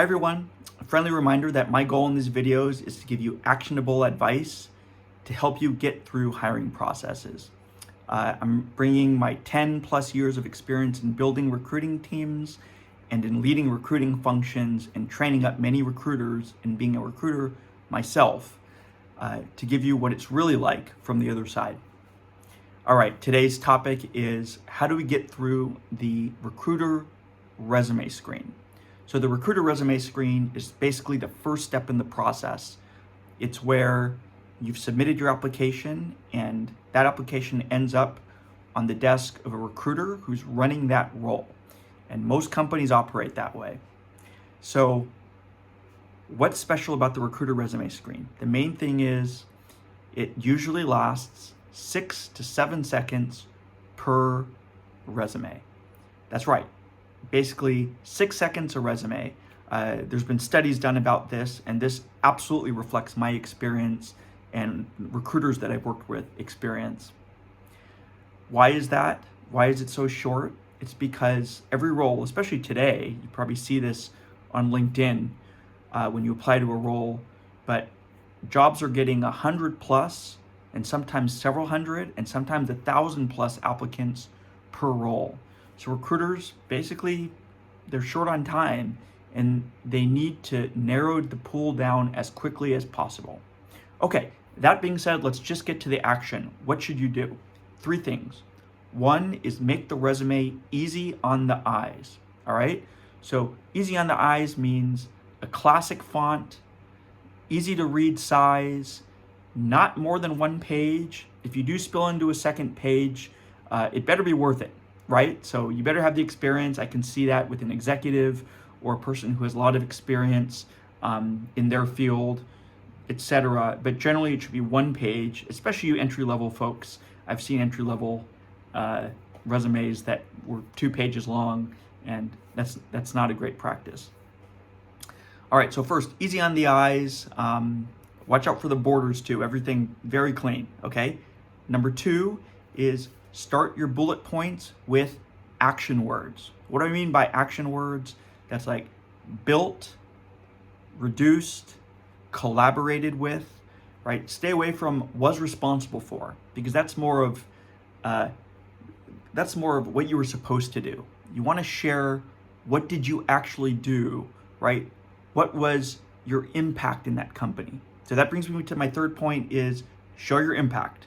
Hi everyone, a friendly reminder that my goal in these videos is to give you actionable advice to help you get through hiring processes. I'm bringing my 10 plus years of experience in building recruiting teams and in leading recruiting functions and training up many recruiters and being a recruiter myself to give you what it's really like from the other side. All right, today's topic is how do we get through the recruiter resume screen? So the recruiter resume screen is basically the first step in the process. It's where you've submitted your application and that application ends up on the desk of a recruiter who's running that role. And most companies operate that way. So what's special about the recruiter resume screen? The main thing is it usually lasts 6 to 7 seconds per resume. That's right. Basically 6 seconds a resume. There's been studies done about this, and this absolutely reflects my experience and recruiters that I've worked with experience. Why is that? Why is it so short? It's because every role, especially today, you probably see this on LinkedIn when you apply to a role, but jobs are getting 100 plus and sometimes several hundred and sometimes 1,000 plus applicants per role. So recruiters, basically, they're short on time and they need to narrow the pool down as quickly as possible. Okay, that being said, let's just get to the action. What should you do? 3 things. 1 is make the resume easy on the eyes, all right? So easy on the eyes means a classic font, easy to read size, not more than 1 page. If you do spill into a second page, it better be worth it. Right? So you better have the experience. I can see that with an executive or a person who has a lot of experience in their field, etc. But generally it should be 1 page, especially you entry-level folks. I've seen entry-level resumes that were 2 pages long, and that's not a great practice. All right, so first, easy on the eyes. Watch out for the borders too. Everything very clean, okay? Number 2 is start your bullet points with action words. What do I mean by action words? That's like built, reduced, collaborated with, right? Stay away from was responsible for, because that's more of what you were supposed to do. You want to share what did you actually do, right? What was your impact in that company? So that brings me to my 3rd point is show your impact,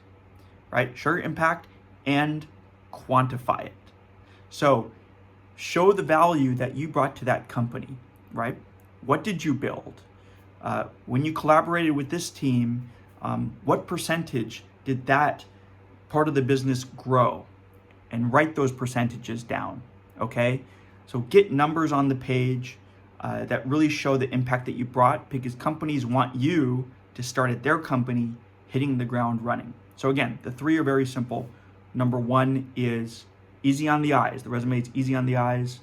right? Show your impact and quantify it. So show the value that you brought to that company, right? What did you build? When you collaborated with this team, what percentage did that part of the business grow? And write those percentages down, okay? So get numbers on the page that really show the impact that you brought, because companies want you to start at their company hitting the ground running. So again, the 3 are very simple. Number 1 is easy on the eyes. The resume is easy on the eyes.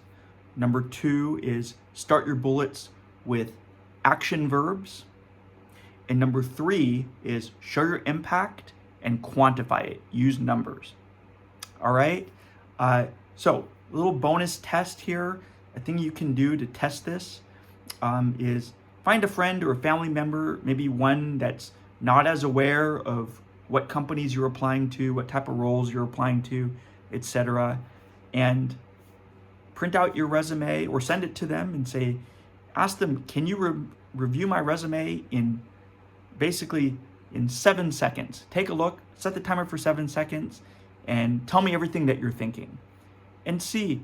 Number 2 is start your bullets with action verbs. And number 3 is show your impact and quantify it. Use numbers. All right. So a little bonus test here. A thing you can do to test this is find a friend or a family member, maybe one that's not as aware of what companies you're applying to, what type of roles you're applying to, etc. And print out your resume or send it to them and say, ask them, can you review my resume in 7 seconds? Take a look, set the timer for 7 seconds, and tell me everything that you're thinking. And see,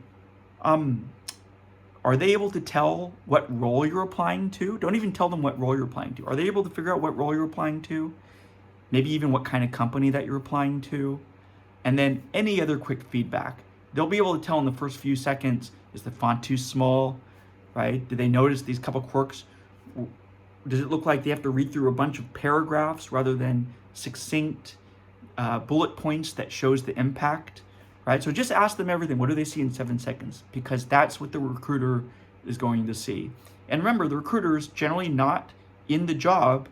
are they able to tell what role you're applying to? Don't even tell them what role you're applying to. Are they able to figure out what role you're applying to? Maybe even what kind of company that you're applying to, and then any other quick feedback. They'll be able to tell in the first few seconds, is the font too small, right? Did they notice these couple quirks? Does it look like they have to read through a bunch of paragraphs rather than succinct bullet points that shows the impact, right? So just ask them everything. What do they see in 7 seconds? Because that's what the recruiter is going to see. And remember, the recruiter is generally not in the job.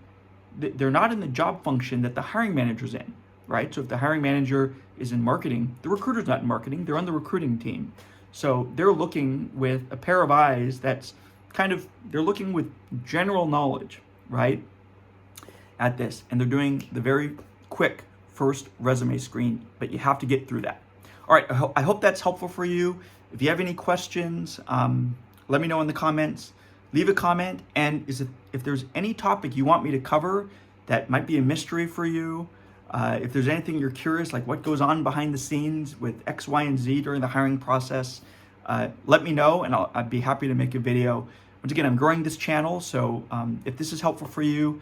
They're not in the job function that the hiring manager's in, right? So if the hiring manager is in marketing, the recruiter's not in marketing, they're on the recruiting team. So they're looking with a pair of eyes that's they're looking with general knowledge, right, at this, and they're doing the very quick first resume screen, but you have to get through that. All right, I hope that's helpful for you. If you have any questions, let me know in the comments. Leave a comment, and if there's any topic you want me to cover that might be a mystery for you, if there's anything you're curious, like what goes on behind the scenes with X, Y, and Z during the hiring process, let me know, and I'd be happy to make a video. Once again, I'm growing this channel, so if this is helpful for you,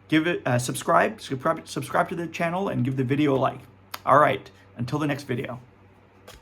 give it subscribe to the channel and give the video a like. All right, until the next video.